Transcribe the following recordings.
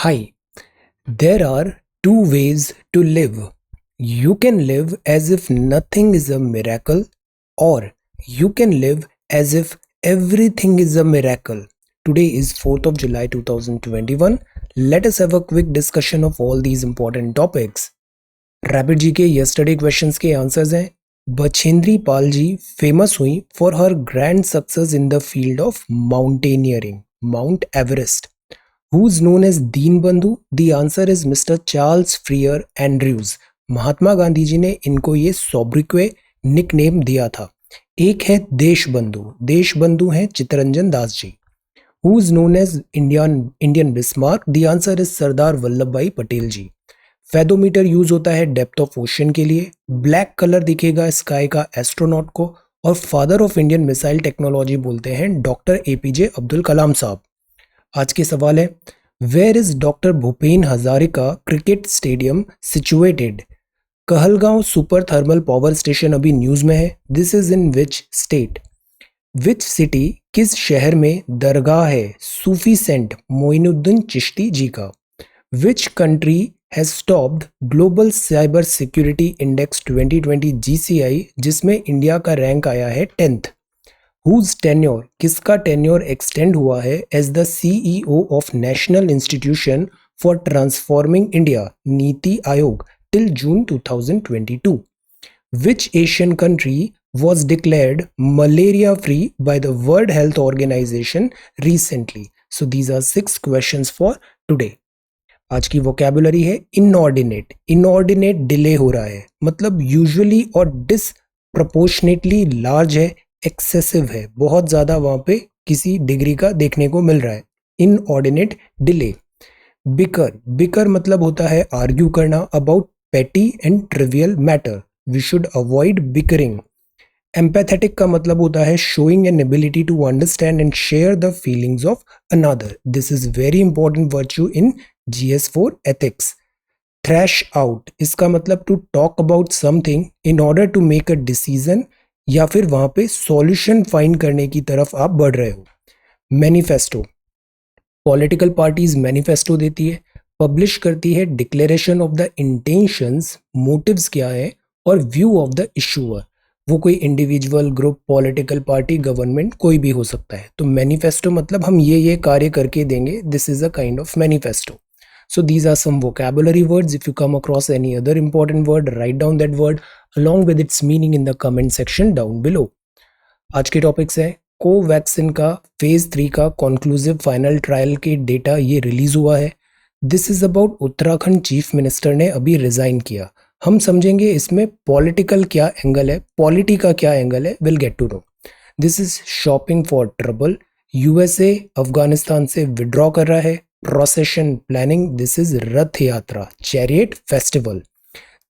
Hi, there are two ways to live. You can live as if nothing is a miracle, or you can live as if everything is a miracle. Today is 4th of July 2021. Let us have a quick discussion of all these important topics. Rapid G K yesterday questions के answers हैं। Bachendri Pal ji famous हुई for her grand success in the field of mountaineering, mount Everest. Who is known as Deenbandhu? The answer is Mr. Charles Freer Andrews. Mahatma Gandhi ji ने इनको ये सोब्रिक्वे nickname दिया था. एक है देशबंधु. देशबंधु हैं Chittaranjan Das ji. Who is known as Indian Bismarck? The answer is Sardar Vallabh भाई पटेल जी. Fathometer use होता है डेप्थ ऑफ ओशन के लिए. ब्लैक कलर दिखेगा स्काई का एस्ट्रोनॉट को. और father of Indian missile technology बोलते हैं डॉक्टर एपीजे अब्दुल कलाम साहब. आज के सवाल है, where is doctor Bhupen Hazarika cricket stadium situated? Kahalgaon super thermal power station अभी न्यूज में है. This is in which state? Which city, किस शहर में दरगाह है सूफी सेंट मोइनुद्दीन चिश्ती जी का? Which country has stopped global cyber security index 2020 GCI, जिसमें इंडिया का रैंक आया है 10th? Whose tenure, किसका टेन्योर एक्सटेंड हुआ है as the CEO of national institution for transforming India NITI Aayog till June 2022? Which Asian country was declared malaria free by the World Health Organization recently? So these are 6 questions for today. आज की vocabulary है inordinate. Inordinate delay हो रहा है, मतलब usually और disproportionately large है, excessive है, बहुत ज़्यादा वहाँ पे किसी डिग्री का देखने को मिल रहा है. Inordinate delay. बिकर, बिकर मतलब होता है आर्ग्यू करना about petty and trivial matter. We should avoid bickering. Empathetic का मतलब होता है showing an ability to understand and share the feelings of another. This is very important virtue in GS4 ethics. Thrash out, इसका मतलब to talk about something in order to make a decision, या फिर वहां पे solution find करने की तरफ आप बढ़ रहे हो. मैनिफेस्टो, पॉलिटिकल पार्टीज मैनिफेस्टो देती है, पब्लिश करती है declaration of the intentions, motives क्या है, और व्यू ऑफ द इशूअर. वो कोई individual, group, political party, government, कोई भी हो सकता है. तो मैनिफेस्टो मतलब हम ये कार्य करके देंगे. This is a kind of manifesto. So these are some vocabulary words. If you come across any other important word, write down that word along with its meaning in the comment section down below. आज के topics है कोवैक्सिन का phase 3 का conclusive final trial के data ये release हुआ है. This is about Uttarakhand chief minister ने अभी रिजाइन किया. हम समझेंगे इसमें पॉलिटिकल क्या एंगल है, पॉलिटी का क्या एंगल है. Will get to know. This is shopping for trouble. USA Afghanistan से विड्रॉ कर रहा है. Procession planning, this is Rath Yatra, chariot festival.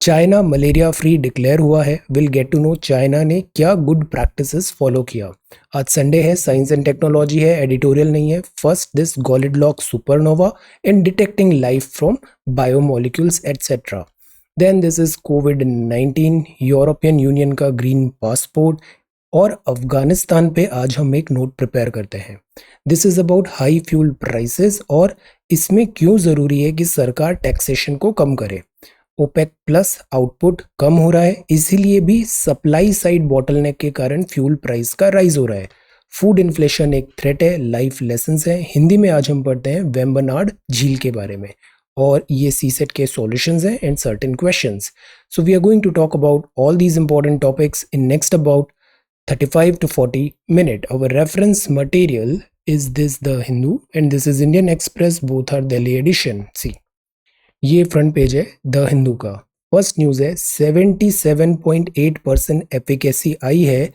China malaria free declare हुआ है. Will get to know China ने क्या गुड प्रैक्टिसेस फॉलो किया. आज संडे है, साइंस एंड टेक्नोलॉजी है, एडिटोरियल नहीं है. First this Goldilocks supernova in detecting life from biomolecules etcetera. Then this is कोविड-19, यूरोपियन यूनियन का ग्रीन पासपोर्ट, और अफगानिस्तान पे आज हम एक नोट प्रिपेयर करते हैं. This is about high fuel prices और इसमें क्यों ज़रूरी है कि सरकार टैक्सेशन को कम करे. ओपेक प्लस आउटपुट कम हो रहा है, इसीलिए भी सप्लाई साइड बॉटलनेक के कारण फ्यूल प्राइस का राइज हो रहा है. फूड इन्फ्लेशन एक थ्रेट है, लाइफ लेसन्स हैं. हिंदी में आज हम पढ़ते हैं वेम्बनाड झील के बारे में, और ये सीसेट के सॉल्यूशंस हैं and certain questions. So we are going to talk about all these important topics in next about 35 to 40 minute. Our reference material is this The Hindu and this is Indian Express. Both are Delhi edition. See, ये front page है the Hindu का. First news है 77.8% efficacy आई है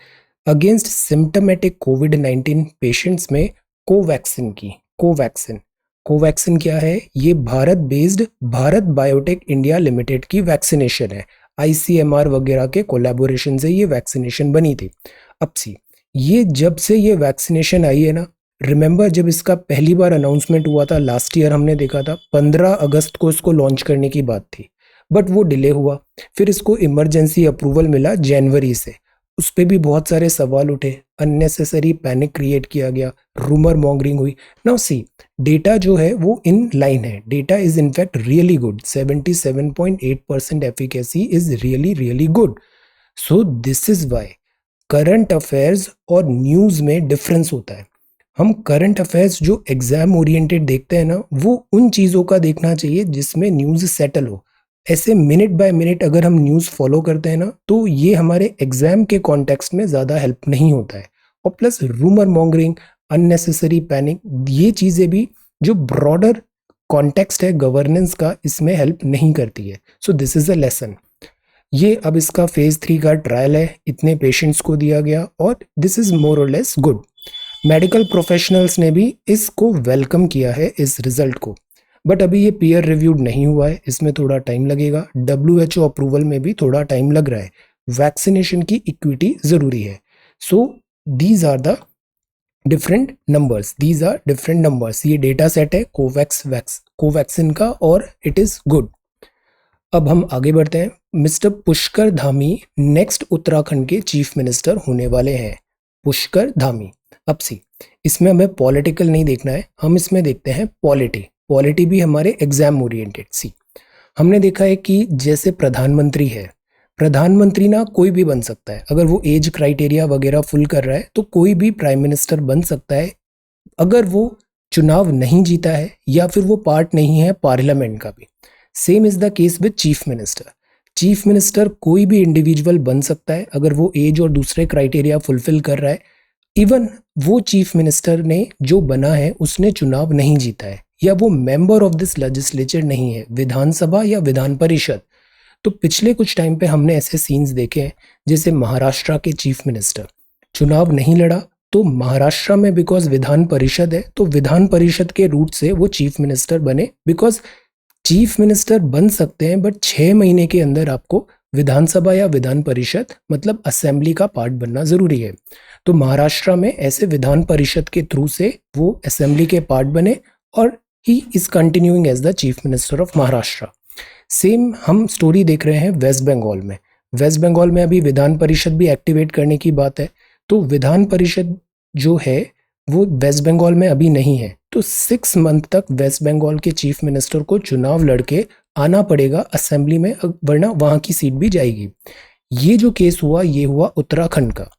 against symptomatic कोविड-19 patients में Covaxin की. Covaxin, Covaxin क्या है? ये Bharat based Bharat biotech India limited की वैक्सीनेशन है. ICMR वगैरह के कोलैबोरेशन से ये वैक्सीनेशन बनी थी. अब सी, ये जब से ये वैक्सीनेशन आई है ना, रिमेंबर जब इसका पहली बार अनाउंसमेंट हुआ था लास्ट ईयर, हमने देखा था 15 अगस्त को इसको लॉन्च करने की बात थी, बट वो डिले हुआ. फिर इसको इमरजेंसी अप्रूवल मिला जनवरी से. उस पे भी बहुत सारे सवाल उठे, अननेसेसरी पैनिक क्रिएट किया गया, रूमर मॉन्गरिंग हुई। नाउ सी, डेटा जो है वो इन लाइन है, data is in fact really good, 77.8% efficacy is really really good. So this is why current affairs और न्यूज़ में डिफरेंस होता है। हम करंट अफेयर्स जो एग्जाम ओरिएंटेड देखते हैं ना, वो उन चीज़ों का देखना चाहिए जिसमें न्यूज़ सेटल हो। ऐसे मिनट बाय मिनट अगर हम न्यूज़ फॉलो करते हैं ना, तो ये हमारे एग्जाम के कॉन्टेक्स्ट में ज़्यादा हेल्प नहीं होता है। और plus rumour mongering, unnecessary panic, ये चीज़ें भी जो ब्रॉडर कॉन्टेक्स्ट है गवर्नेंस का, इसमें हेल्प नहीं करती है। So this is a lesson. ये अब इसका फेज 3 का ट्रायल है, इतने पेशेंट्स को दिया गया और दिस इज मोर और लेस गुड। मेडिकल प्रोफेशनल्स ने भी इसको वेलकम किया है इस रिजल्ट को, बट अभी ये पीयर रिव्यूड नहीं हुआ है, इसमें थोड़ा टाइम लगेगा। WHO अप्रूवल में भी थोड़ा टाइम लग रहा है। वैक्सीनेशन की इक्विटी जरूरी है। So these are the different numbers, ये डेटा सेट है कोवैक्सिन का और इट इज गुड। अब हम आगे बढ़ते हैं। मिस्टर पुष्कर धामी नेक्स्ट उत्तराखंड के चीफ मिनिस्टर होने वाले हैं। पुष्कर धामी। अब सी, इसमें हमें पॉलिटिकल नहीं देखना है, हम इसमें देखते हैं पॉलिटी भी हमारे एग्जाम ओरिएंटेड। सी, हमने देखा है कि जैसे प्रधानमंत्री है, प्रधानमंत्री ना कोई भी बन सकता है, अगर वो एज क्राइटेरिया वगैरह फुल कर रहा है तो कोई भी प्राइम मिनिस्टर बन सकता है, अगर वो चुनाव नहीं जीता है या फिर वो पार्ट नहीं है पार्लियामेंट का भी। Same is the case with chief minister. Chief minister कोई भी इंडिविजुअल बन सकता है अगर वो एज और दूसरे क्राइटेरिया फुलफिल कर रहा है। इवन वो चीफ मिनिस्टर ने जो बना है उसने चुनाव नहीं जीता है या वो मेंबर ऑफ दिस लेजिस्लेचर नहीं है, विधानसभा या विधान परिषद। तो पिछले कुछ टाइम पे हमने ऐसे सीन्स देखे हैं, जैसे महाराष्ट्र के चीफ मिनिस्टर चुनाव नहीं लड़ा, तो महाराष्ट्र में बिकॉज विधान परिषद है तो विधान परिषद के रूट से वो चीफ मिनिस्टर बने। बिकॉज चीफ मिनिस्टर बन सकते हैं बट 6 महीने के अंदर आपको विधानसभा या विधान परिषद मतलब असेंबली का पार्ट बनना जरूरी है। तो महाराष्ट्र में ऐसे विधान परिषद के थ्रू से वो असेंबली के पार्ट बने और he is continuing as the chief minister of Maharashtra. Same हम स्टोरी देख रहे हैं वेस्ट बंगाल में। वेस्ट बंगाल में अभी विधान परिषद भी एक्टिवेट करने की बात है, तो विधान परिषद जो है वो वेस्ट बंगाल में अभी नहीं है, तो 6 मंथ तक वेस्ट बंगाल के चीफ मिनिस्टर को चुनाव लड़के आना पड़ेगा असेंबली में, वरना वहां की सीट भी जाएगी। ये जो केस हुआ ये हुआ उत्तराखंड का।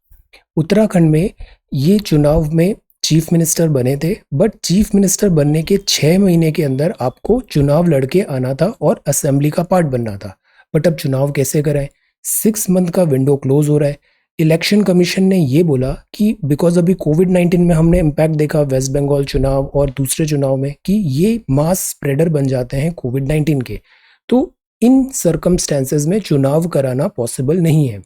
उत्तराखंड में ये चुनाव में चीफ मिनिस्टर बने थे, बट चीफ मिनिस्टर बनने के 6 महीने के अंदर आपको चुनाव लड़के आना था और असेंबली का पार्ट बनना था। बट अब चुनाव कैसे कराएं? 6 मंथ का विंडो क्लोज हो रहा है। इलेक्शन कमीशन ने ये बोला कि बिकॉज अभी कोविड-19 में हमने इम्पैक्ट देखा वेस्ट बंगाल चुनाव और दूसरे चुनाव में कि ये मास स्प्रेडर बन जाते हैं कोविड-19 के, तो इन सर्कमस्टेंसेस में चुनाव कराना पॉसिबल नहीं है।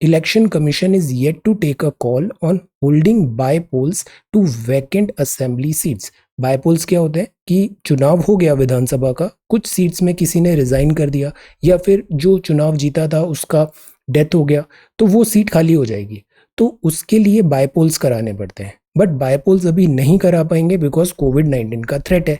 Election commission is yet to take a call on holding bypolls to vacant assembly seats. Bypolls क्या होते हैं कि चुनाव हो गया विधानसभा का, कुछ सीट्स में किसी ने रिजाइन कर दिया या फिर जो चुनाव जीता था उसका डेथ हो गया, तो वो सीट खाली हो जाएगी, तो उसके लिए बायपोल्स कराने पड़ते हैं। बट बायपोल्स अभी नहीं करा पाएंगे बिकॉज कोविड-19 का थ्रेट है।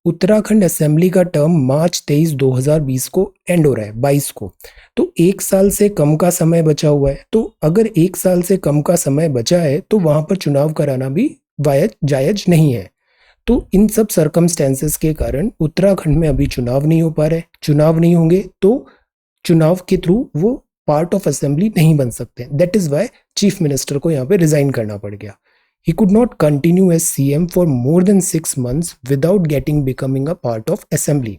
उत्तराखंड असेंबली का टर्म मार्च 23, 2020 को एंड हो रहा है, 22 को, तो 1 साल से कम का समय बचा हुआ है। तो अगर 1 साल से कम का समय बचा है तो वहां पर चुनाव कराना भी जायज नहीं है। तो इन सब सर्कमस्टेंसेस के कारण उत्तराखंड में अभी चुनाव नहीं हो पा रहे। चुनाव नहीं होंगे तो चुनाव के थ्रू वो पार्ट ऑफ असेंबली नहीं बन सकते। That is why chief minister को यहाँ पे रिजाइन करना पड़ गया। He could not continue as CM for more than 6 months without getting becoming a part of assembly.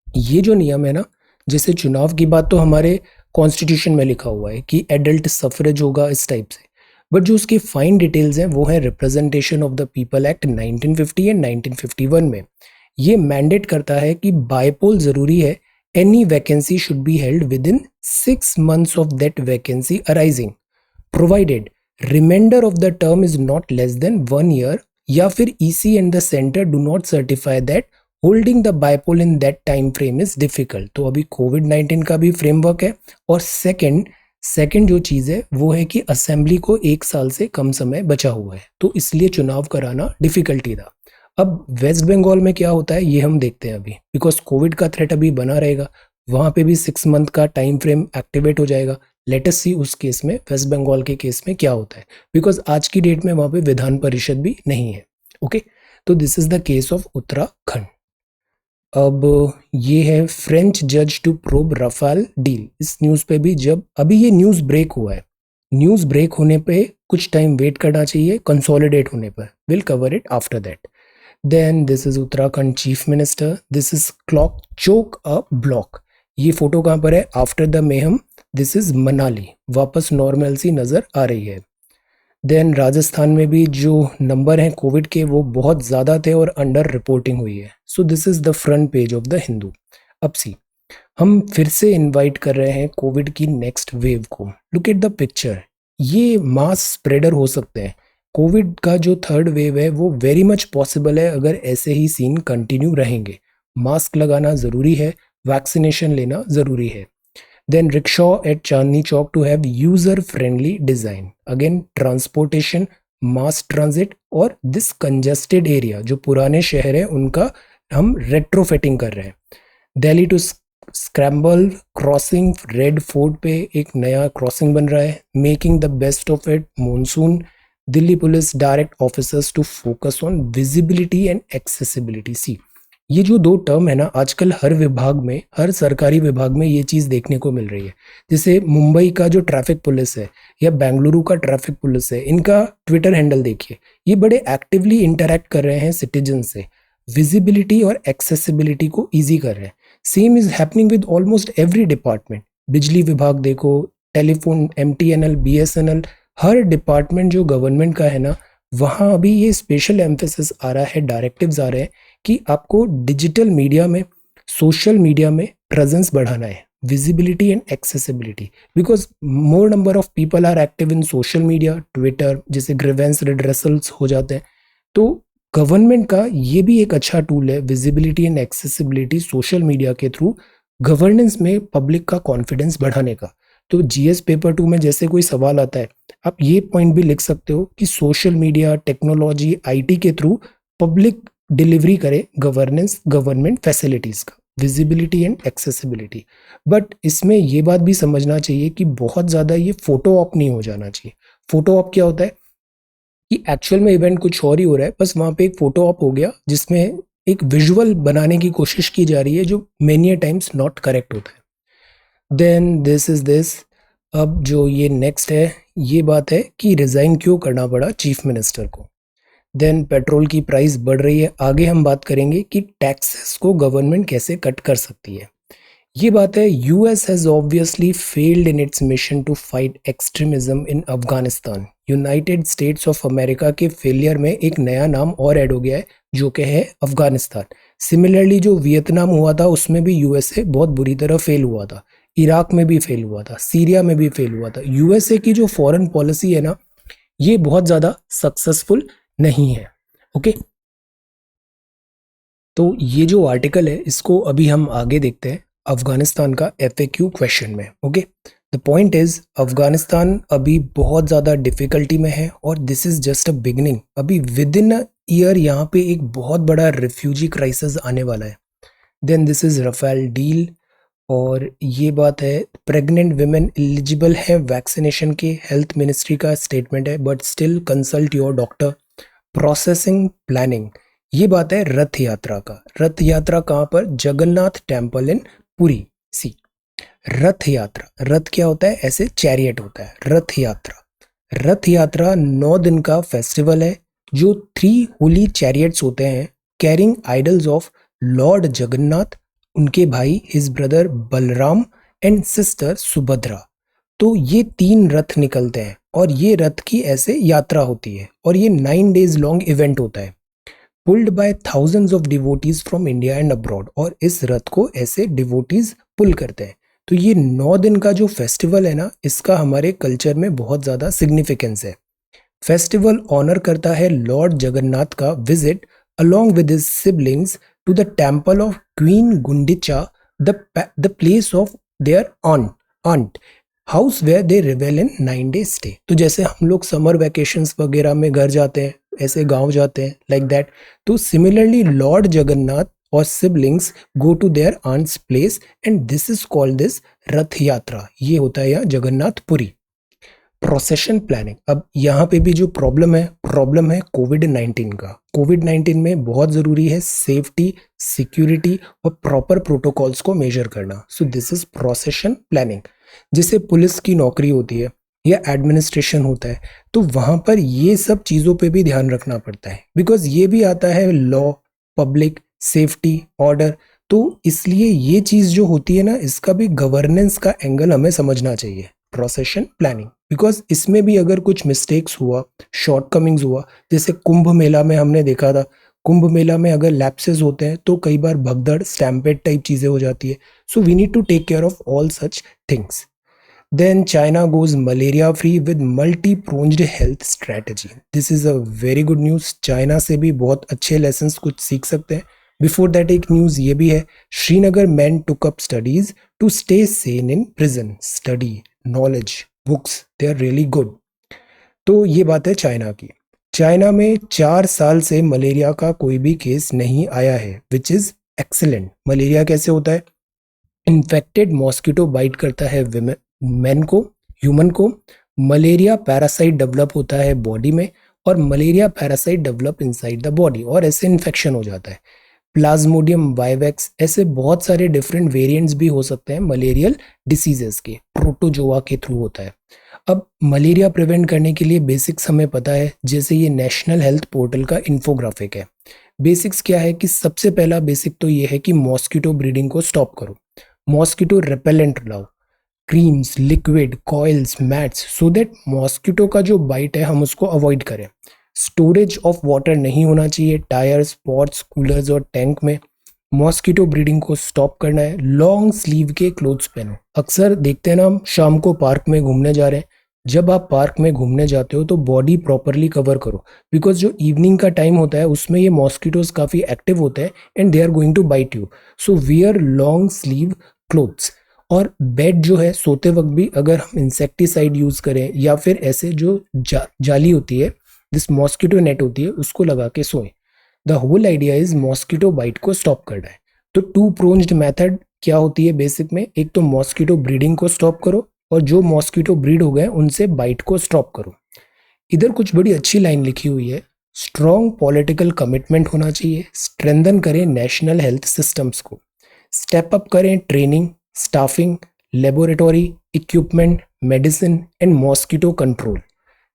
ये जो नियम है ना, जैसे चुनाव की बात तो हमारे कॉन्स्टिट्यूशन में लिखा हुआ है कि एडल्ट सफरेज होगा इस टाइप से, बट जो उसकी फाइन डिटेल्स हैं वो है representation of the people act 1950 and 1951 में। ये मैंडेट करता है कि बायपोल जरूरी है। Any vacancy should be held within 6 months of that vacancy arising, provided remainder of the term is not less than 1 year, या फिर EC and the center do not certify that holding the bipole in that time frame is difficult। तो अभी कोविड-19 का भी framework है। और second जो चीज़ है वो है कि असेंबली को 1 साल से कम समय बचा हुआ है, तो इसलिए चुनाव कराना डिफिकल्टी था। अब वेस्ट बंगाल में क्या होता है ये हम देखते हैं अभी, बिकॉज कोविड का थ्रेट अभी बना रहेगा, वहाँ पे भी 6 मंथ का टाइम फ्रेम एक्टिवेट हो जाएगा। लेट अस सी उस केस में, वेस्ट बंगाल के केस में क्या होता है, बिकॉज आज की डेट में वहाँ पे विधान परिषद भी नहीं है। ओके, तो this is the case of Uttarakhand. अब ये है फ्रेंच जज टू प्रोब रफाल डील। इस न्यूज़ पे भी, जब अभी ये न्यूज़ ब्रेक हुआ है, न्यूज़ ब्रेक होने पे कुछ टाइम वेट करना चाहिए, कंसोलिडेट होने पर। Will cover it after that. Then this is Uttarakhand chief minister, this is clock chock a block. ये फोटो कहाँ पर है? After the mayhem, this is Manali, वापस नॉर्मल सी नजर आ रही है। देन राजस्थान में भी जो नंबर हैं कोविड के वो बहुत ज़्यादा थे और अंडर रिपोर्टिंग हुई है। So this is the front page of the Hindu. अब सी, हम फिर से इनवाइट कर रहे हैं कोविड की नेक्स्ट वेव को। लुक एट द पिक्चर, ये मास स्प्रेडर हो सकते हैं। कोविड का जो थर्ड वेव है वो वेरी मच पॉसिबल है अगर ऐसे ही सीन कंटिन्यू रहेंगे। मास्क लगाना ज़रूरी है, वैक्सीनेशन लेना ज़रूरी है। Then rickshaw at Chandni Chowk to have user-friendly design. Again, transportation, mass transit और this congested area जो पुराने शहर हैं उनका हम retrofitting कर रहे हैं। Delhi to scramble crossing, Red Fort पे एक नया क्रॉसिंग बन रहा है। Making the best of it monsoon, Delhi police direct officers to focus on visibility and accessibility. See, ये जो दो टर्म है ना, आजकल हर विभाग में, हर सरकारी विभाग में ये चीज़ देखने को मिल रही है। जैसे मुंबई का जो ट्रैफिक पुलिस है या बेंगलुरु का ट्रैफिक पुलिस है, इनका ट्विटर हैंडल देखिए, ये बड़े एक्टिवली इंटरेक्ट कर रहे हैं सिटीजन से, विजिबिलिटी और एक्सेसिबिलिटी को ईजी कर रहे हैं। Same is happening with almost every department. बिजली विभाग देखो, टेलीफोन, MTNL, BSNL, हर डिपार्टमेंट जो गवर्नमेंट का है ना, वहाँ अभी ये स्पेशल एम्फेसिस आ रहा है, डायरेक्टिव्स आ रहे हैं कि आपको डिजिटल मीडिया में, सोशल मीडिया में प्रेजेंस बढ़ाना है, visibility and accessibility, because more number of people are active in social media, twitter, जैसे ग्रीवेंस रिड्रेसल्स हो जाते हैं। तो गवर्नमेंट का ये भी एक अच्छा टूल है, visibility and accessibility social media के थ्रू गवर्नेंस में पब्लिक का कॉन्फिडेंस बढ़ाने का। तो GS पेपर 2 में जैसे कोई सवाल आता है, आप ये पॉइंट भी लिख सकते हो कि सोशल मीडिया, टेक्नोलॉजी, IT के थ्रू पब्लिक डिलीवरी करे गवर्नेंस, गवर्नमेंट फैसिलिटीज़ का, विजिबिलिटी एंड एक्सेसिबिलिटी। बट इसमें ये बात भी समझना चाहिए कि बहुत ज़्यादा ये फोटो ऑप नहीं हो जाना चाहिए। फोटो ऑप क्या होता है कि एक्चुअल में इवेंट कुछ और ही हो रहा है, बस वहाँ पे एक फोटो ऑप हो गया जिसमें एक विजुअल बनाने की कोशिश की जा रही है जो मेनी टाइम्स नॉट करेक्ट होता है। Then this is this. अब जो ये नेक्स्ट है, ये बात है कि रिज़ाइन क्यों करना पड़ा चीफ मिनिस्टर को। देन पेट्रोल की प्राइस बढ़ रही है, आगे हम बात करेंगे कि टैक्सेस को गवर्नमेंट कैसे कट कर सकती है। ये बात है, US has obviously failed in its mission to fight extremism in Afghanistan. United States of America के फेलियर में एक नया नाम और ऐड हो गया है जो कि है अफगानिस्तान। सिमिलरली जो वियतनाम हुआ था उसमें भी USA बहुत बुरी तरह फेल हुआ था, इराक में भी फेल हुआ था, सीरिया में भी फेल हुआ था। USA की जो फॉरेन पॉलिसी है ना, ये बहुत ज़्यादा सक्सेसफुल नहीं है। ओके, तो ये जो आर्टिकल है इसको अभी हम आगे देखते हैं अफगानिस्तान का FAQ क्वेश्चन में। Okay, the point is Afghanistan अभी बहुत ज़्यादा डिफिकल्टी में है और this is just a beginning. अभी विद इन अ ईयर यहाँ पे एक बहुत बड़ा रिफ्यूजी क्राइसिस आने वाला है। Then this is Rafale deal, और ये बात है प्रेग्नेंट विमेन एलिजिबल है वैक्सीनेशन के, हेल्थ मिनिस्ट्री का स्टेटमेंट है, but still consult your doctor. Processing planning, ये बात है रथ यात्रा का। रथ यात्रा कहाँ पर? Jagannath temple in Puri. See, Rath Yatra, रथ क्या होता है? ऐसे चैरियट होता है। रथ यात्रा, रथ यात्रा 9 दिन का फेस्टिवल है जो 3 होली चैरियट्स होते हैं carrying idols of Lord Jagannath, उनके भाई his brother Balram and sister Subhadra. तो ये 3 रथ निकलते हैं और ये रथ की ऐसे यात्रा होती है और ये 9 डेज लॉन्ग इवेंट होता है, pulled bye thousands of devotees from India and abroad. और इस रथ को ऐसे डिवोटीज पुल करते हैं। तो ये 9 दिन का जो फेस्टिवल है ना, इसका हमारे कल्चर में बहुत ज़्यादा सिग्निफिकेंस है। फेस्टिवल ऑनर करता है लॉर्ड जगन्नाथ का visit along with his siblings to the temple of Queen Gundicha, the place of their aunt house where they revel in 9-day stay। तो जैसे हम लोग समर वैकेशंस वगैरह में घर जाते हैं, ऐसे गांव जाते हैं, लाइक दैट। तो similarly Lord Jagannath or siblings go to their aunt's place and this is called this रथ यात्रा. ये होता है यहाँ जगन्नाथपुरी. Procession planning. अब यहाँ पे भी जो प्रॉब्लम है कोविड-19 का. कोविड-19 में बहुत ज़रूरी है सेफ्टी, सिक्योरिटी और प्रॉपर प्रोटोकॉल्स को मेजर करना. So this is procession planning. जैसे पुलिस की नौकरी होती है या एडमिनिस्ट्रेशन होता है तो वहाँ पर ये सब चीज़ों पे भी ध्यान रखना पड़ता है बिकॉज ये भी आता है लॉ, पब्लिक सेफ्टी, ऑर्डर. तो इसलिए ये चीज़ जो होती है ना इसका भी गवर्नेंस का एंगल हमें समझना चाहिए. प्रोसेशन प्लानिंग बिकॉज इसमें भी अगर कुछ मिस्टेक्स हुआ, शॉर्टकमिंग्स हुआ, जैसे कुंभ मेला में हमने देखा था, कुंभ मेला में अगर लैप्सेस होते हैं तो कई बार भगदड़ स्टैम्पेड टाइप चीज़ें हो जाती है. So we need to take care of all such things. Then China goes malaria free with multi-pronged health strategy. This is a very good news. China से भी बहुत अच्छे lessons कुछ सीख सकते हैं. Before that एक news ये भी है, Srinagar men took up studies to stay sane in prison. Study, knowledge, books, they are really good. तो ये बात है चाइना की. चाइना में 4 साल से मलेरिया का कोई भी केस नहीं आया है, which is excellent. मलेरिया कैसे होता है? इन्फेक्टेड मॉस्किटो बाइट करता है मैन को, ह्यूमन को. मलेरिया पैरासाइट डेवलप होता है बॉडी में और malaria parasite develop inside the body और ऐसे इन्फेक्शन हो जाता है. प्लाज्मोडियम वाइवेक्स, ऐसे बहुत सारे डिफरेंट वेरिएंट्स भी हो सकते हैं मलेरियल डिसीजेस के. प्रोटोजोआ के थ्रू होता है. अब मलेरिया प्रिवेंट करने के लिए बेसिक्स हमें पता है. जैसे ये नेशनल हेल्थ पोर्टल का इन्फोग्राफिक है. बेसिक्स क्या है कि सबसे पहला बेसिक तो ये है कि मॉस्किटो ब्रीडिंग को स्टॉप करो. मॉस्किटो रिपेलेंट लाओ, creams, liquid, coils, mats, so that mosquito का जो बाइट है हम उसको अवॉइड करें. स्टोरेज ऑफ वाटर नहीं होना चाहिए टायर्स, पॉट्स, कूलर्स और टैंक में. मॉस्किटो ब्रीडिंग को स्टॉप करना है. लॉन्ग स्लीव के क्लोथ्स पहनो. अक्सर देखते हैं ना हम शाम को पार्क में घूमने जा रहे हैं. जब आप पार्क में घूमने जाते हो तो बॉडी प्रॉपरली कवर करो बिकॉज जो इवनिंग का टाइम होता है उसमें ये मॉस्किटोज काफ़ी एक्टिव होते हैं and they are going to bite you. So wear long sleeve clothes. और बेड जो है सोते वक्त भी अगर हम इंसेक्टिसाइड यूज़ करें या फिर ऐसे जो जाली होती है, जिस मॉस्किटो नेट होती है, उसको लगा के सोएं. The whole idea is mosquito bite को स्टॉप करना है. तो 2 प्रोन्ज्ड मेथड क्या होती है बेसिक में? एक तो मॉस्किटो ब्रीडिंग को स्टॉप करो और जो मॉस्किटो ब्रीड हो गए उनसे बाइट को स्टॉप करो. इधर कुछ बड़ी अच्छी लाइन लिखी हुई है. स्ट्रॉन्ग पॉलिटिकल कमिटमेंट होना चाहिए. स्ट्रेंथन करें नेशनल हेल्थ सिस्टम्स को. स्टेप अप करें training, staffing, laboratory equipment, medicine and mosquito control.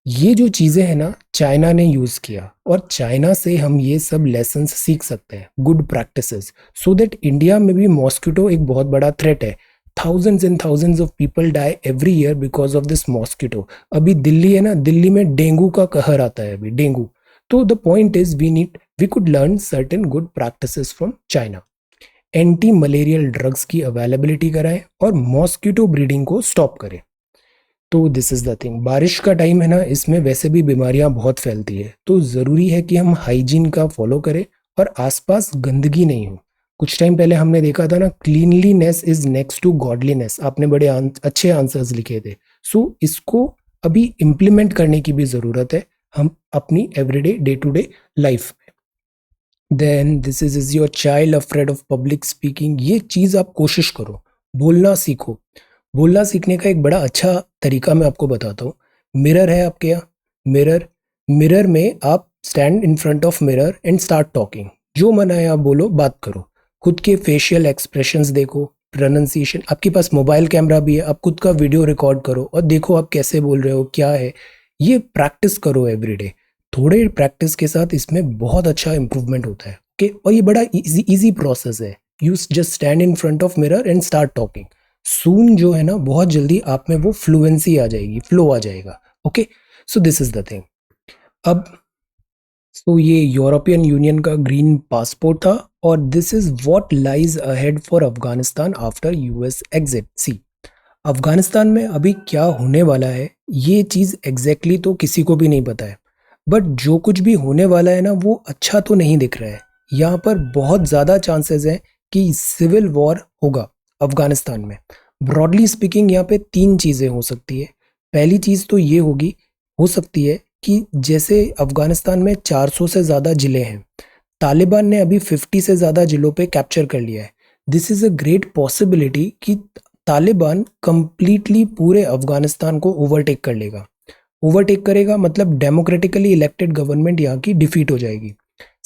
ये जो चीज़ें हैं ना चाइना ने यूज़ किया और चाइना से हम ये सब लेसन्स सीख सकते हैं, good practices, so that India में भी मॉस्किटो एक बहुत बड़ा थ्रेट है. Thousands and thousands of people die every year because of this mosquito. अभी दिल्ली है ना, दिल्ली में डेंगू का कहर आता है अभी, डेंगू. तो the point is we could learn certain good practices from China. Anti malarial drugs की अवेलेबिलिटी कराएं और मॉस्किटो ब्रीडिंग को स्टॉप करें. तो दिस इज़ द थिंग. बारिश का टाइम है ना, इसमें वैसे भी बीमारियां बहुत फैलती है तो ज़रूरी है कि हम हाइजीन का फॉलो करें और आसपास गंदगी नहीं हो. कुछ टाइम पहले हमने देखा था ना, cleanliness is next to godliness. आपने बड़े अच्छे आंसर्स लिखे थे. सो इसको अभी इम्प्लीमेंट करने की भी ज़रूरत है हम अपनी everyday day to day life. Then this is your child afraid of public speaking. ये चीज़ आप कोशिश करो, बोलना सीखो. बोलना सीखने का एक बड़ा अच्छा तरीका मैं आपको बताता हूँ. मिरर है आपके यहाँ, मिरर में आप stand in front of mirror and start talking. जो मन आए आप बोलो, बात करो. खुद के फेशियल एक्सप्रेशंस देखो, प्रोनाउंसिएशन. आपके पास मोबाइल कैमरा भी है, आप खुद का वीडियो रिकॉर्ड करो और देखो आप कैसे बोल रहे हो, क्या है. ये प्रैक्टिस करो एवरीडे. थोड़े प्रैक्टिस के साथ इसमें बहुत अच्छा इंप्रूवमेंट होता है. ओके, और ये बड़ा इजी प्रोसेस है. You just stand in front of mirror and start talking. सून जो है ना, बहुत जल्दी आप में वो फ्लुएंसी आ जाएगी, फ्लो आ जाएगा. Okay, so this is the thing. अब तो ये यूरोपियन यूनियन का ग्रीन पासपोर्ट था और this is what lies ahead for Afghanistan after US exit. See, Afghanistan में अभी क्या होने वाला है ये चीज़ एग्जैक्टली तो किसी को भी नहीं पता है. बट जो कुछ भी होने वाला है ना, वो अच्छा तो नहीं दिख रहा है. यहाँ पर बहुत ज़्यादा चांसेस हैं कि सिविल वॉर होगा अफगानिस्तान में. ब्रॉडली स्पीकिंग यहाँ पे 3 चीज़ें हो सकती है. पहली चीज़ तो ये हो सकती है कि जैसे अफगानिस्तान में 400 से ज़्यादा ज़िले हैं तालिबान ने अभी 50 से ज़्यादा जिलों पे कैप्चर कर लिया है। This is a great possibility कि तालिबान कंप्लीटली पूरे अफगानिस्तान को ओवरटेक कर लेगा। ओवरटेक करेगा मतलब डेमोक्रेटिकली इलेक्टेड गवर्नमेंट यहाँ की डिफीट हो जाएगी।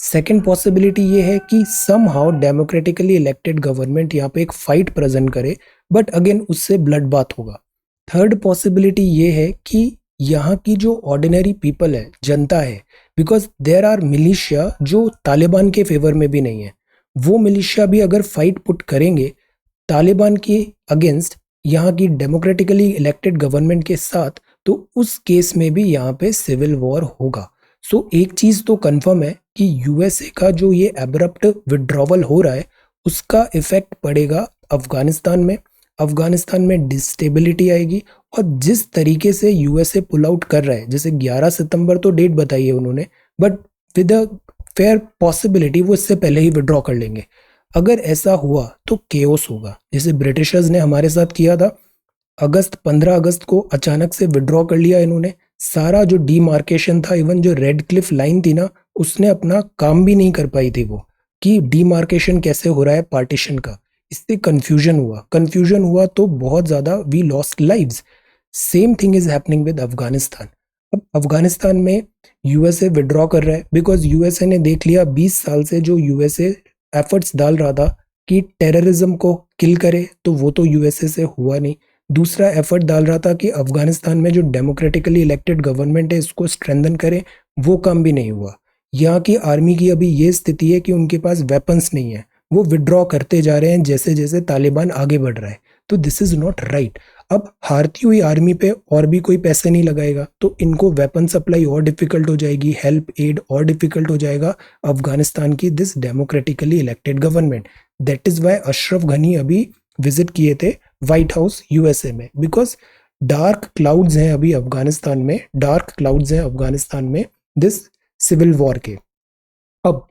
सेकेंड पॉसिबिलिटी ये है कि somehow democratically elected government यहाँ पे एक फाइट प्रेजेंट करे, बट अगेन उससे ब्लड बाथ होगा। थर्ड पॉसिबिलिटी ये है कि यहाँ की जो ऑर्डिनरी पीपल है, जनता है, बिकॉज देयर आर मिलिशिया जो तालिबान के फेवर में भी नहीं है, वो मिलिशिया भी अगर फाइट पुट करेंगे तालिबान के अगेंस्ट यहाँ की डेमोक्रेटिकली इलेक्टेड गवर्नमेंट के साथ, तो उस केस में भी यहाँ पे सिविल वॉर होगा। सो एक चीज तो कंफर्म है कि यूएसए का जो ये एब्रप्ट विड्रॉवल हो रहा है उसका इफेक्ट पड़ेगा अफगानिस्तान में। अफगानिस्तान में डिस्टेबिलिटी आएगी, और जिस तरीके से यूएसए पुल आउट कर रहा है, जैसे 11 सितंबर तो डेट बताई है उन्होंने, but with a fair possibility वो इससे पहले ही विड्रॉ कर लेंगे। अगर ऐसा हुआ तो केओस होगा, जैसे ब्रिटिशर्स ने हमारे साथ किया था। 15 अगस्त को अचानक से विड्रॉ कर लिया इन्होंने। सारा जो डीमार्केशन था, इवन जो रेड क्लिफ लाइन थी ना, उसने अपना काम भी नहीं कर पाई थी वो, कि डीमार्केशन कैसे हो रहा है पार्टीशन का। इससे कंफ्यूजन हुआ तो बहुत ज़्यादा we lost lives. Same thing is happening with Afghanistan. अब अफगानिस्तान में यूएसए विड्रॉ कर रहा है, बिकॉज यूएसए ने देख लिया 20 साल से जो यूएसए एफर्ट्स डाल रहा था कि टेररिज्म को किल करे, तो वो तो यूएसए से हुआ नहीं। दूसरा एफर्ट डाल रहा था कि अफगानिस्तान में जो डेमोक्रेटिकली इलेक्टेड गवर्नमेंट है इसको स्ट्रेंथन करे, वो काम भी नहीं हुआ। यहाँ की आर्मी की अभी ये स्थिति है कि उनके पास वेपन्स नहीं है, वो विड्रॉ करते जा रहे हैं जैसे जैसे तालिबान आगे बढ़ रहा है। तो दिस इज नॉट राइट। अब हारती हुई आर्मी पे और भी कोई पैसे नहीं लगाएगा, तो इनको वेपन सप्लाई और डिफिकल्ट हो जाएगी, हेल्प एड और डिफिकल्ट हो जाएगा अफगानिस्तान की this democratically elected government. That is why Ashraf Ghani अभी विजिट किए थे व्हाइट हाउस यूएसए में, बिकॉज डार्क क्लाउड्स हैं अभी अफगानिस्तान में, डार्क क्लाउड्स हैं अफगानिस्तान में दिस सिविल वॉर के। अब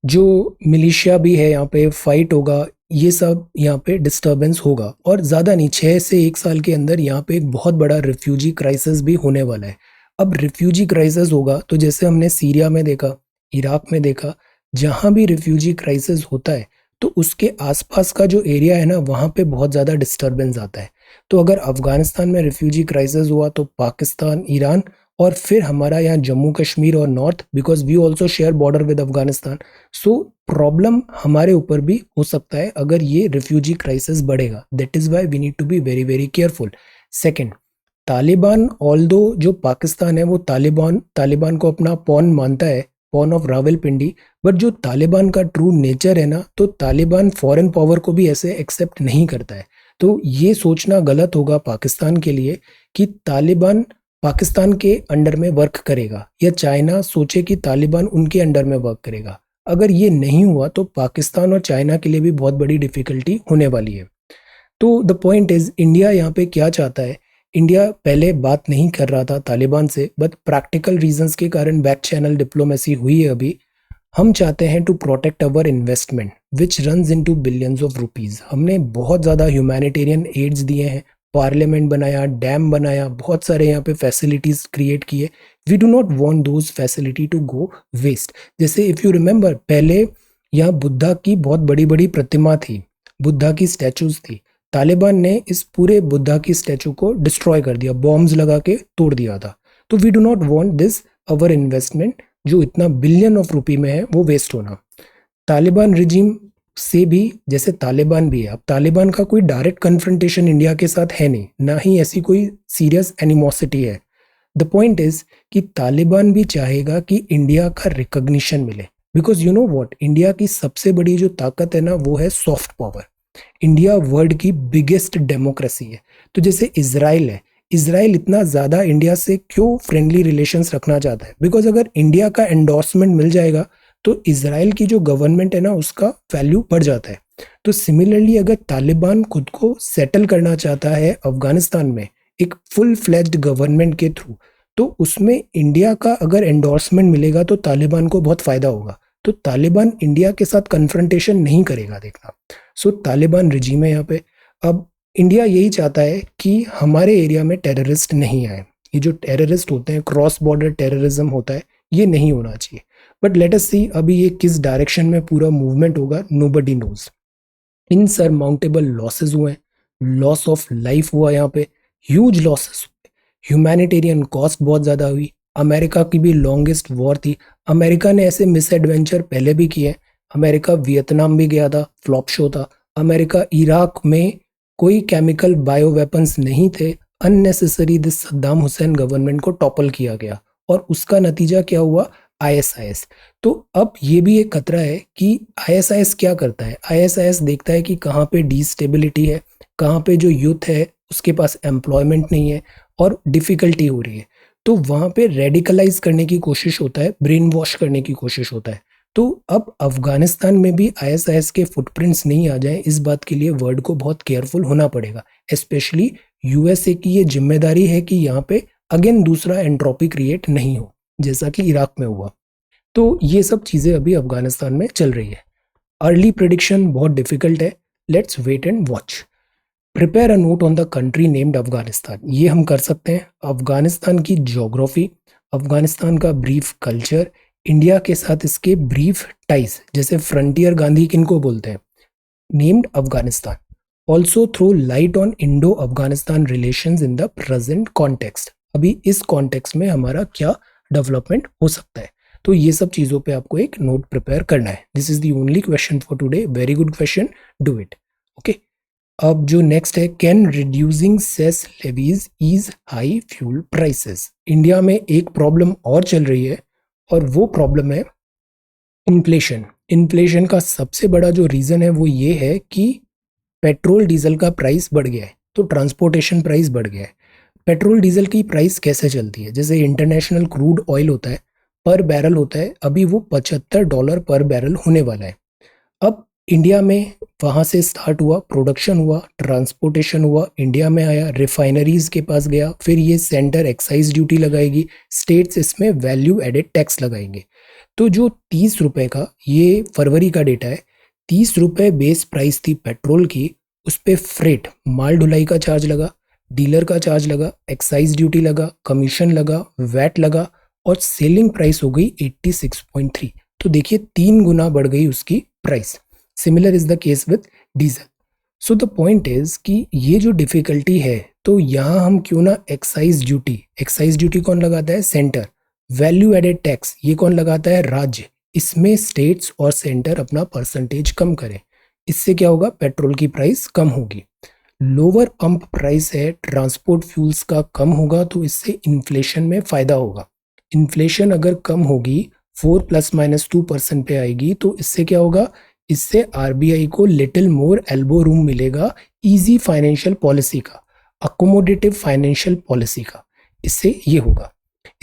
जो मिलिशिया भी है यहाँ पे फाइट होगा, ये सब यहाँ पे डिस्टरबेंस होगा, और ज़्यादा नहीं 6 से 1 साल के अंदर यहाँ पे एक बहुत बड़ा रिफ्यूजी क्राइसिस भी होने वाला है। अब रिफ्यूजी क्राइसिस होगा तो जैसे हमने सीरिया में देखा, इराक में देखा, जहाँ भी रिफ्यूजी क्राइसिस होता है तो उसके आसपास का जो एरिया है ना वहाँ पे बहुत ज़्यादा डिस्टरबेंस आता है। तो अगर अफगानिस्तान में रिफ्यूजी क्राइसिस हुआ तो पाकिस्तान, ईरान, और फिर हमारा यहाँ जम्मू कश्मीर और north, because we also share border with Afghanistan, so problem हमारे ऊपर भी हो सकता है अगर ये रिफ्यूजी क्राइसिस बढ़ेगा। That is why we need to be very very careful. Second, Taliban although जो पाकिस्तान है वो तालिबान को अपना पॉन मानता है, पॉन ऑफ रावलपिंडी, बट जो तालिबान का ट्रू नेचर है ना, तो तालिबान फॉरेन पावर को भी ऐसे एक्सेप्ट नहीं करता है। तो ये सोचना गलत होगा पाकिस्तान के लिए कि तालिबान पाकिस्तान के अंडर में वर्क करेगा, या चाइना सोचे कि तालिबान उनके अंडर में वर्क करेगा। अगर ये नहीं हुआ तो पाकिस्तान और चाइना के लिए भी बहुत बड़ी डिफिकल्टी होने वाली है। तो द पॉइंट इज, इंडिया यहाँ पे क्या चाहता है? इंडिया पहले बात नहीं कर रहा था तालिबान से, बट प्रैक्टिकल रीजंस के कारण बैक चैनल डिप्लोमेसी हुई है अभी। हम चाहते हैं to protect our investment which runs into billions of rupees. हमने बहुत ज़्यादा ह्यूमैनिटेरियन एड्स दिए हैं, पार्लियामेंट बनाया, डैम बनाया, बहुत सारे यहाँ पे फैसिलिटीज क्रिएट किए। We do not want those facility to go waste. जैसे इफ़ यू रिमेंबर, पहले यहाँ बुद्धा की बहुत बड़ी बड़ी प्रतिमा थी, बुद्धा की स्टैचूज थी। तालिबान ने इस पूरे बुद्धा की स्टैचू को डिस्ट्रॉय कर दिया, बॉम्ब्स लगा के तोड़ दिया था। तो we do not want this our investment जो इतना बिलियन ऑफ रुपी में है वो वेस्ट होना। तालिबान रिजीम से भी, जैसे तालिबान भी है, अब तालिबान का कोई डायरेक्ट कन्फ्रंटेशन इंडिया के साथ है नहीं, ना ही ऐसी कोई सीरियस एनिमोसिटी है। द पॉइंट इज कि तालिबान भी चाहेगा कि इंडिया का रिकॉग्निशन मिले, because you know what, India की सबसे बड़ी जो ताकत है ना वो है सॉफ्ट पावर। इंडिया वर्ल्ड की बिगेस्ट डेमोक्रेसी है। तो जैसे इजराइल है, इजराइल इतना ज़्यादा इंडिया से क्यों फ्रेंडली रिलेशंस रखना चाहता है? बिकॉज अगर इंडिया का एंडोर्समेंट मिल जाएगा तो इजराइल की जो गवर्नमेंट है ना उसका वैल्यू बढ़ जाता है। तो सिमिलरली अगर तालिबान खुद को सेटल करना चाहता है अफगानिस्तान में एक फुल फ्लेज्ड गवर्नमेंट के थ्रू, तो उसमें इंडिया का अगर एंडोर्समेंट मिलेगा तो तालिबान को बहुत फायदा होगा। तो तालिबान इंडिया के साथ कन्फ्रंटेशन नहीं करेगा, देखना। सो तालिबान रिजीम है यहाँ पे। अब इंडिया यही चाहता है कि हमारे एरिया में टेररिस्ट नहीं आए। ये जो टेररिस्ट होते हैं, क्रॉस बॉर्डर टेररिज्म होता है, ये नहीं होना चाहिए। बट लेट अस सी अभी ये किस डायरेक्शन में पूरा मूवमेंट होगा, नोबडी नोज। इनसरमाउंटेबल लॉसेस हुए, लॉस ऑफ लाइफ हुआ, यहाँ पे ह्यूज लॉसेस हुए, ह्यूमैनिटेरियन कॉस्ट बहुत ज़्यादा हुई। अमेरिका की भी लॉन्गेस्ट वॉर थी। अमेरिका ने ऐसे मिस एडवेंचर पहले भी किए। अमेरिका वियतनाम भी गया था, फ्लॉप शो था। अमेरिका इराक में कोई केमिकल बायो वेपन्स नहीं थे, unnecessary this Saddam Hussain government को टॉपल किया गया और उसका नतीजा क्या हुआ, आईएसआईएस। तो अब ये भी एक खतरा है कि आईएसआईएस क्या करता है। आईएसआईएस देखता है कि कहाँ पे डिस्टेबिलिटी है, कहाँ पे जो यूथ है उसके पास एम्प्लॉयमेंट नहीं है और डिफिकल्टी हो रही है, तो वहाँ पे रेडिकलाइज करने की कोशिश होता है, ब्रेन वॉश करने की कोशिश होता है। तो अब अफगानिस्तान में भी आईएसआईएस के फुटप्रिंट्स नहीं आ जाए, इस बात के लिए वर्ल्ड को बहुत केयरफुल होना पड़ेगा। स्पेशली यूएसए की ये जिम्मेदारी है कि यहाँ पे अगेन दूसरा एंट्रोपी क्रिएट नहीं हो जैसा कि इराक में हुआ। तो ये सब चीज़ें अभी अफगानिस्तान में चल रही है। अर्ली प्रिडिक्शन बहुत डिफिकल्ट है, let's wait and watch. Prepare a note on the country named Afghanistan, ये हम कर सकते हैं। अफगानिस्तान की ज्योग्राफी, अफगानिस्तान का ब्रीफ कल्चर, इंडिया के साथ इसके ब्रीफ टाइज, जैसे फ्रंटियर गांधी किनको बोलते हैं, named Afghanistan. Also throw light on Indo Afghanistan relations in the present context, अभी इस कॉन्टेक्स्ट में हमारा क्या डेवलपमेंट हो सकता है। तो ये सब चीज़ों पे आपको एक नोट प्रिपेयर करना है। This is the only question for today, very good question, do it. Okay, अब जो नेक्स्ट है, can reducing cess levies ease high fuel prices. India में एक प्रॉब्लम और चल रही है और वो प्रॉब्लम है इन्फ्लेशन। इन्फ्लेशन का सबसे बड़ा जो रीज़न है वो ये है कि पेट्रोल डीजल का प्राइस बढ़ गया है, तो ट्रांसपोर्टेशन प्राइस बढ़ गया है। पेट्रोल डीजल की प्राइस कैसे चलती है, जैसे इंटरनेशनल क्रूड ऑयल होता है, पर बैरल होता है, अभी वो $75 पर बैरल होने वाला है। अब इंडिया में वहाँ से स्टार्ट हुआ, प्रोडक्शन हुआ, ट्रांसपोर्टेशन हुआ, इंडिया में आया, रिफाइनरीज के पास गया, फिर ये सेंटर एक्साइज ड्यूटी लगाएगी, स्टेट्स इसमें वैल्यू एडेड टैक्स लगाएंगे। तो जो 30 रुपए का, ये फरवरी का डेटा है, 30 रुपए बेस प्राइस थी पेट्रोल की, उस पर फ्रेट, माल ढुलाई का चार्ज लगा, डीलर का चार्ज लगा, एक्साइज ड्यूटी लगा, कमीशन लगा, वैट लगा और सेलिंग प्राइस हो गई 86.3। तो देखिए 3 गुना बढ़ गई उसकी price. Similar is the case with diesel. So the point is कि ये जो डिफिकल्टी है, तो यहाँ हम क्यों ना एक्साइज ड्यूटी कौन लगाता है, सेंटर। वैल्यू एडेड टैक्स ये कौन लगाता है, राज्य। इसमें स्टेट्स और सेंटर अपना परसेंटेज कम करें, इससे क्या होगा, पेट्रोल की प्राइस कम होगी। लोअर पंप प्राइस है, ट्रांसपोर्ट फ्यूल्स का कम होगा, तो इससे इन्फ्लेशन में फायदा होगा। इन्फ्लेशन अगर कम होगी, 4 ± 2% पे आएगी, तो इससे क्या होगा, इससे आरबीआई को लिटिल मोर एल्बो रूम मिलेगा इजी फाइनेंशियल पॉलिसी का, अकोमोडेटिव फाइनेंशियल पॉलिसी का। इससे ये होगा,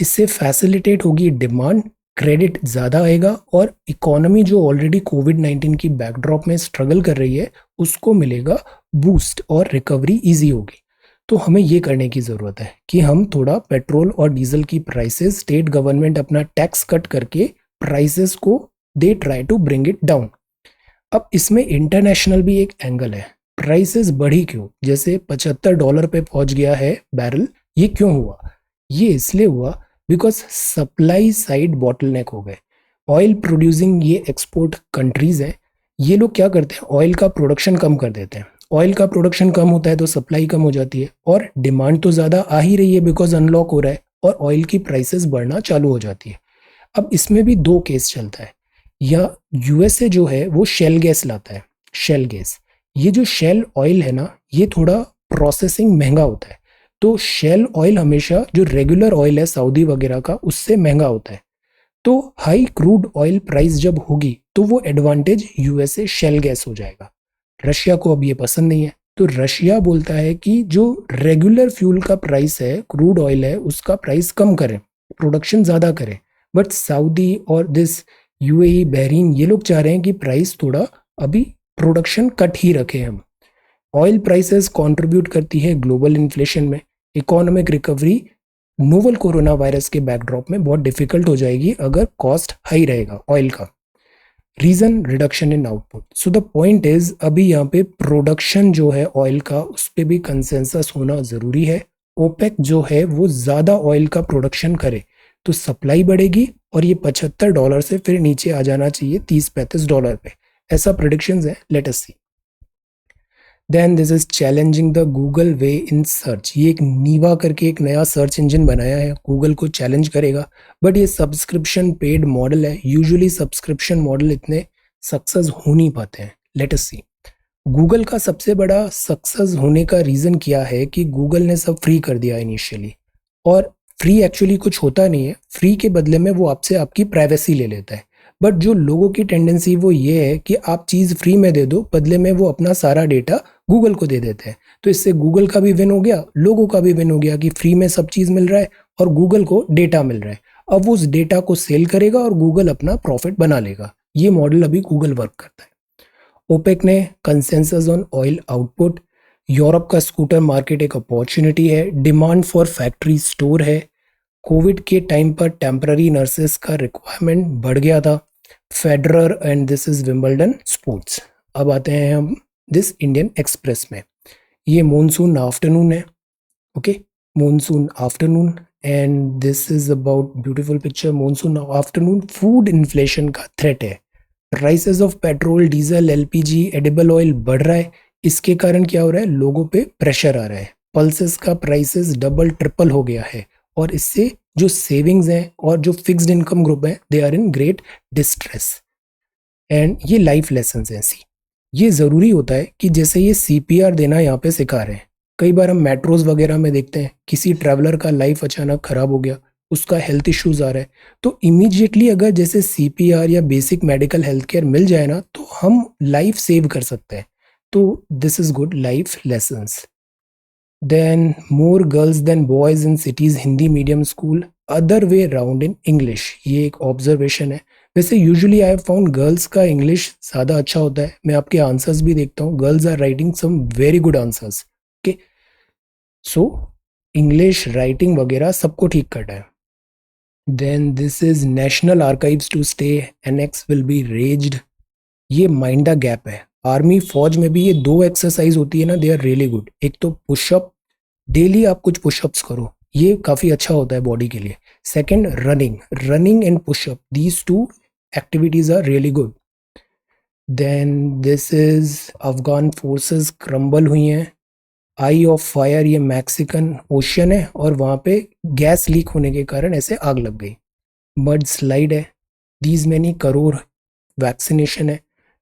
इससे फैसिलिटेट होगी डिमांड, क्रेडिट ज़्यादा आएगा और इकोनॉमी जो ऑलरेडी कोविड-19 की बैकड्रॉप में स्ट्रगल कर रही है उसको मिलेगा बूस्ट और रिकवरी इजी होगी। तो हमें ये करने की ज़रूरत है कि हम थोड़ा पेट्रोल और डीजल की प्राइसेस, स्टेट गवर्नमेंट अपना टैक्स कट करके प्राइसेस को they try to bring it down. अब इसमें इंटरनेशनल भी एक एंगल है, प्राइसेस बढ़ी क्यों, जैसे $75 पे पहुंच गया है बैरल, ये क्यों हुआ, ये इसलिए हुआ बिकॉज सप्लाई साइड बॉटलनेक हो गए। ऑयल प्रोड्यूसिंग ये एक्सपोर्ट कंट्रीज हैं, ये लोग क्या करते हैं, ऑयल का प्रोडक्शन कम कर देते हैं। ऑयल का प्रोडक्शन कम होता है तो सप्लाई कम हो जाती है और डिमांड तो ज़्यादा आ ही रही है बिकॉज अनलॉक हो रहा है और ऑयल की प्राइसेस बढ़ना चालू हो जाती है। अब इसमें भी दो केस चलता है, या यूएसए जो है वो शेल गैस लाता है, शेल गैस। ये जो शेल ऑयल है ना, ये थोड़ा प्रोसेसिंग महंगा होता है, तो शेल ऑयल हमेशा जो रेगुलर ऑयल है सऊदी वगैरह का उससे महंगा होता है। तो हाई क्रूड ऑयल प्राइस जब होगी तो वो एडवांटेज यूएसए शेल गैस हो जाएगा। रशिया को अब ये पसंद नहीं है, तो रशिया बोलता है कि जो रेगुलर फ्यूल का प्राइस है, क्रूड ऑयल है, उसका प्राइस कम करें, प्रोडक्शन ज़्यादा करें। बट सऊदी और दिस यूएई, बहरीन, ये लोग चाह रहे हैं कि प्राइस थोड़ा अभी प्रोडक्शन कट ही रखें हम। ऑयल प्राइसेस कंट्रीब्यूट करती है ग्लोबल इन्फ्लेशन में। Economic recovery novel coronavirus के बैकड्रॉप में बहुत डिफिकल्ट हो जाएगी अगर कॉस्ट हाई रहेगा ऑयल का। Reason, reduction in output. So the point is, अभी यहाँ पे प्रोडक्शन जो है ऑयल का, उस पर भी कंसेंसस होना जरूरी है। ओपेक जो है वो ज्यादा ऑयल का प्रोडक्शन करे, तो सप्लाई बढ़ेगी और ये $75 से फिर नीचे आ जाना चाहिए $30-35 पे। ऐसा प्रेडिक्शंस है, let us see. Then this is challenging the Google way in search. ये एक नीवा करके एक नया सर्च इंजन बनाया है, गूगल को चैलेंज करेगा। बट ये सब्सक्रिप्शन पेड मॉडल है, यूजुअली सब्सक्रिप्शन मॉडल इतने सक्सेस हो नहीं पाते हैं। लेट अस सी। गूगल का सबसे बड़ा सक्सेस होने का रीज़न क्या है कि गूगल ने सब फ्री कर दिया इनिशियली। और फ्री एक्चुअली कुछ होता नहीं है, फ्री के बदले में वो आपसे आपकी प्राइवेसी ले लेता है। बट जो लोगों की टेंडेंसी वो ये है कि आप चीज़ फ्री में दे दो, बदले में वो अपना सारा डेटा गूगल को दे देते हैं। तो इससे गूगल का भी विन हो गया, लोगों का भी विन हो गया कि फ्री में सब चीज़ मिल रहा है और गूगल को डेटा मिल रहा है। अब वो उस डेटा को सेल करेगा और गूगल अपना प्रॉफिट बना लेगा। ये मॉडल अभी गूगल वर्क करता है। ओपेक ने consensus on oil output. Europe का स्कूटर मार्केट एक अपॉर्चुनिटी है। डिमांड फॉर फैक्ट्री स्टोर है। कोविड के टाइम पर टेम्पररी नर्सेस का रिक्वायरमेंट बढ़ गया था। Federer and this is Wimbledon sports. अब आते हैं हम दिस इंडियन एक्सप्रेस में। ये मॉनसून आफ्टरनून है, okay, monsoon afternoon and this is about beautiful picture. Monsoon afternoon food inflation का थ्रेट है। Prices of petrol, diesel, LPG, edible oil बढ़ रहा है। इसके कारण क्या हो रहा है, लोगों पे प्रेशर आ रहा है। पल्सेस का प्राइसेस डबल ट्रिपल हो गया है और इससे जो सेविंग्स हैं और जो फिक्स्ड इनकम ग्रुप है, they are in great distress. And ये लाइफ लेसन्स हैं। सी, ये ज़रूरी होता है कि जैसे ये सीपीआर देना यहाँ पे सिखा रहे हैं। कई बार हम मेट्रोज वगैरह में देखते हैं किसी ट्रैवलर का लाइफ अचानक खराब हो गया, उसका हेल्थ इश्यूज आ रहा है, तो इमीडिएटली अगर जैसे सीपीआर या बेसिक मेडिकल हेल्थ केयर मिल जाए ना, तो हम लाइफ सेव कर सकते हैं। तो this is good life lessons. Then more girls than boys in cities Hindi medium school, other way round in English. ये एक ऑब्जर्वेशन है। वैसे usually I have found girls का इंग्लिश ज़्यादा अच्छा होता है। मैं आपके आंसर्स भी देखता हूँ, girls are writing some very good answers. Okay, so English writing वगैरह सबको ठीक करना है। Then this is national archives to stay, annex will be razed. ये माइंड द गैप है। आर्मी फौज में भी ये दो एक्सरसाइज होती है ना, दे आर रियली गुड। एक तो पुशअप, डेली आप कुछ पुशअप्स करो, ये काफ़ी अच्छा होता है बॉडी के लिए। Second running, running and pushup, these two activities are really good. Then this is Afghan forces crumble हुई हैं। आई ऑफ फायर, ये मैक्सिकन ओशन है और वहाँ पे गैस लीक होने के कारण ऐसे आग लग गई। मड स्लाइड है। दीज मैनी करोड़ वैक्सीनेशन है।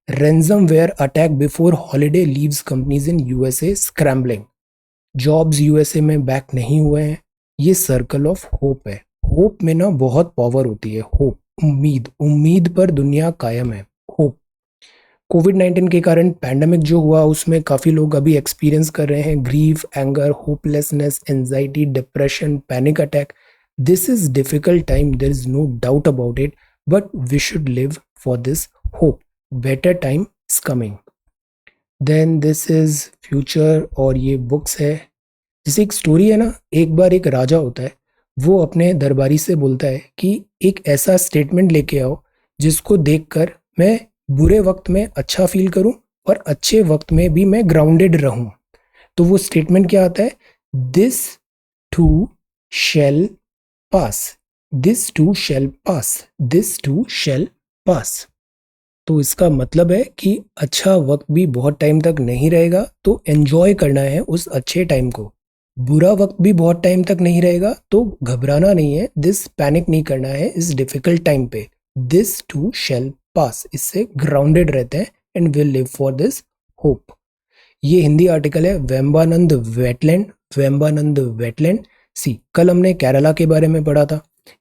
Ransomware attack before holiday leaves companies in USA scrambling. Jobs USA में बैक नहीं हुए हैं। ये सर्कल ऑफ होप है। होप में ना बहुत पावर होती है। होप, उम्मीद, उम्मीद पर दुनिया कायम है। होप। कोविड-19 के कारण पैंडेमिक जो हुआ उसमें काफ़ी लोग अभी एक्सपीरियंस कर रहे हैं grief, anger, hopelessness, anxiety, depression, panic attack. This is difficult time, there is no doubt about it, but we should live for this hope. Better time is coming. Then this is future और ये books है। जैसे एक story है ना, एक बार एक राजा होता है, वो अपने दरबारी से बोलता है कि एक ऐसा स्टेटमेंट लेके आओ जिसको देखकर मैं बुरे वक्त में अच्छा फील करूं और अच्छे वक्त में भी मैं ग्राउंडेड रहूं। तो वो स्टेटमेंट क्या आता है, this too shall pass, this too shall pass, this too shall pass. तो इसका मतलब है कि अच्छा वक्त भी बहुत टाइम तक नहीं रहेगा, तो एंजॉय करना है उस अच्छे टाइम को। बुरा वक्त भी बहुत टाइम तक नहीं रहेगा, तो घबराना नहीं है, दिस पैनिक नहीं करना है इस डिफिकल्ट टाइम पे। दिस टू शेल पास, इससे ग्राउंडेड रहते हैं and will live for this hope. ये हिंदी आर्टिकल है वेम्बानंद वेटलैंड, वेम्बानंद वेटलैंड। सी, कल हमने केरला के बारे में पढ़ा था।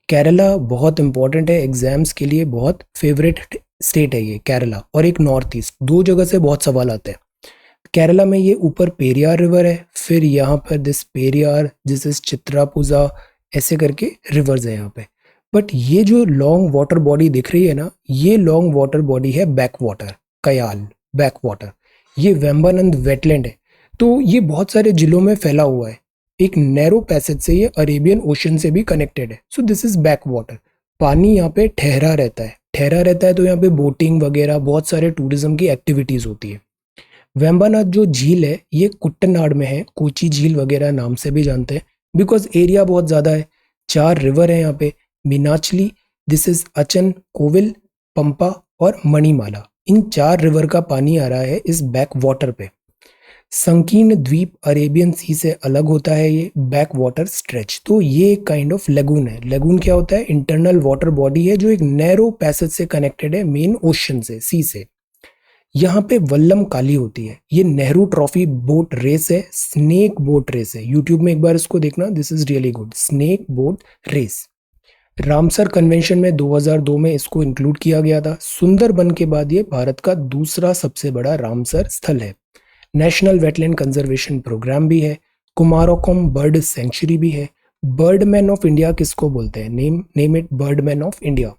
केरला बहुत इंपॉर्टेंट है एग्जाम्स के लिए, बहुत फेवरेट स्टेट है ये केरला, और एक नॉर्थ ईस्ट, दो जगह से बहुत सवाल आते हैं। केरला में ये ऊपर पेरियार रिवर है, फिर यहाँ पर दिस पेरियार, दिस इज चित्रापुजा, ऐसे करके रिवर्स है यहाँ पे। बट ये जो लॉन्ग वाटर बॉडी दिख रही है ना, ये लॉन्ग वाटर बॉडी है बैक वाटर, कयाल बैक वाटर। ये वेम्बानंद वेटलैंड है, तो ये बहुत सारे जिलों में फैला हुआ है। एक नैरो पैसेज से ये अरेबियन ओशन से भी कनेक्टेड है। सो दिस इज बैक वाटर। पानी यहाँ पे ठहरा रहता है, ठहरा रहता है, तो यहाँ पे बोटिंग वगैरह बहुत सारे टूरिज्म की एक्टिविटीज होती है। वेम्बानाथ जो झील है ये कुट्टनाड में है, कोची झील वगैरह नाम से भी जानते हैं, बिकॉज एरिया बहुत ज़्यादा है। 4 रिवर है यहाँ पे, मीनाचली, दिस इज अचन, कोविल, पंपा और मणिमाला। इन 4 रिवर का पानी आ रहा है इस बैक वाटर पे। संकीर्ण द्वीप अरेबियन सी से अलग होता है ये बैक वाटर स्ट्रेच। तो ये एक काइंड ऑफ लेगून है। लेगून क्या होता है? इंटरनल वाटर बॉडी है जो एक नैरो पैसेज से कनेक्टेड है मेन ओशन से, सी से। यहाँ पे वल्लम काली होती है। ये नेहरू ट्रॉफी बोट रेस है, स्नेक बोट रेस है। यूट्यूब में एक बार इसको देखना, this is really good, snake boat race. Ramsar convention में 2002 में इसको इंक्लूड किया गया था। सुंदरबन के बाद ये भारत का दूसरा सबसे बड़ा रामसर स्थल है। नेशनल वेटलैंड कंजर्वेशन प्रोग्राम भी है। कुमारकोम बर्ड सेंचुरी भी है। बर्डमैन ऑफ इंडिया किसको बोलते हैं? Name it Birdman of India.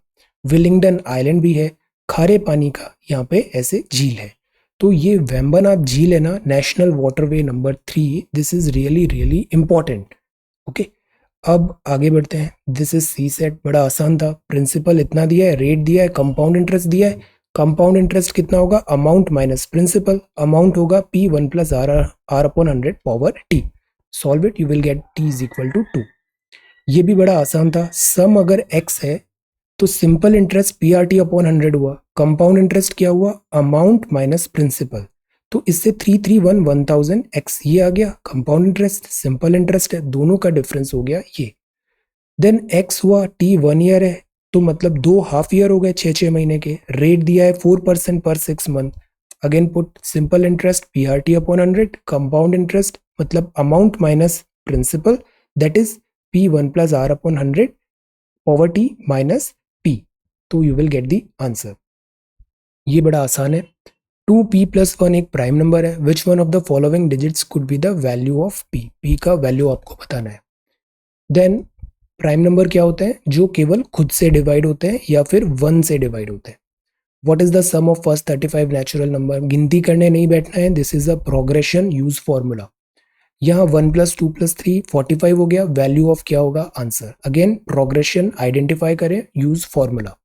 Willingdon island भी है। खारे पानी का यहाँ पे ऐसे झील है। तो ये वेम्बनाड झील है ना, national waterway number 3, this is really really important. Okay, अब आगे बढ़ते हैं। दिस इज सी सेट, बड़ा आसान था। प्रिंसिपल इतना दिया है, रेट दिया है, कंपाउंड इंटरेस्ट दिया है। कंपाउंड इंटरेस्ट कितना होगा? Amount minus principal. अमाउंट होगा P1 plus r upon 100 power t. Solve it, you will get T is equal to 2। ये भी बड़ा आसान था। सम अगर x है तो सिंपल इंटरेस्ट PRT अपॉन 100 हुआ। कंपाउंड इंटरेस्ट क्या हुआ? Amount minus principal. तो इससे 331 1000 x ये आ गया। कंपाउंड इंटरेस्ट सिंपल इंटरेस्ट है, दोनों का डिफरेंस हो गया ये। देन x हुआ, T 1 ईयर है तो मतलब 2 हाफ ईयर हो गए 6 महीने के। रेट दिया है 4% पर 6 month. Again put simple interest PRT upon 100, compound interest मतलब amount minus principal, that is P1 plus R upon 100 power T minus P। तो you will get the answer. ये बड़ा आसान है। 2p प्लस 1 एक प्राइम नंबर है। Which one of the following digits could be the value of p? p का value आपको बताना है। देन प्राइम नंबर क्या होते हैं? जो केवल खुद से डिवाइड होते हैं या फिर 1 से डिवाइड होते हैं। What is the sum of first 35 natural number? गिनती करने नहीं बैठना है, this is a progression, use formula. यहाँ 1 प्लस 2 प्लस 3 45 हो गया। वैल्यू ऑफ क्या होगा? आंसर। अगेन प्रोग्रेशन आइडेंटिफाई करें, use formula.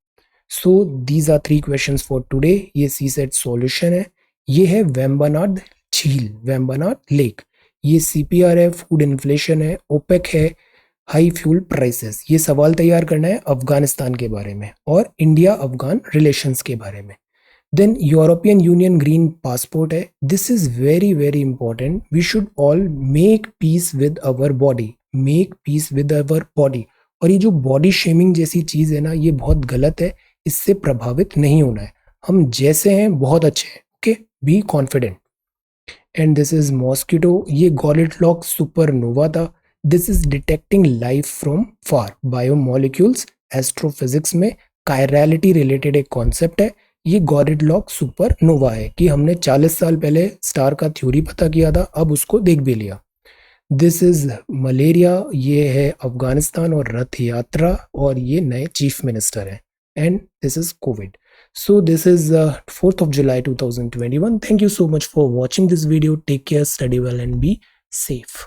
So these are 3 questions for today. ये सी सेट सॉल्यूशन है। ये है वेम्बनाड झील, वेम्बनाड लेक। ये CPR है, फूड इन्फ्लेशन है, ओपेक है, हाई फ्यूल प्राइसेस। ये सवाल तैयार करना है अफगानिस्तान के बारे में और इंडिया अफगान रिलेशंस के बारे में। Then European Union green passport है। This is very very important. We should all make peace with our body, make peace with our body. और ये जो बॉडी शेमिंग जैसी चीज है ना, ये बहुत गलत है। इससे प्रभावित नहीं होना है। हम जैसे हैं बहुत अच्छे हैं। Okay, be confident. And this is mosquito. ये गॉलिटलॉक सुपरनोवा था। This is detecting life from far, biomolecules. Astrophysics में कायरलिटी रिलेटेड एक कॉन्सेप्ट है। ये गॉलिटलॉक सुपरनोवा है कि हमने 40 साल पहले स्टार का थ्योरी पता किया था, अब उसको देख भी लिया। This is malaria. ये है अफगानिस्तान और रथ यात्रा, और ये नए चीफ मिनिस्टर हैं। And this is Covid. So this is 4th of July 2021. Thank you so much for watching this video. Take care, study well and be safe.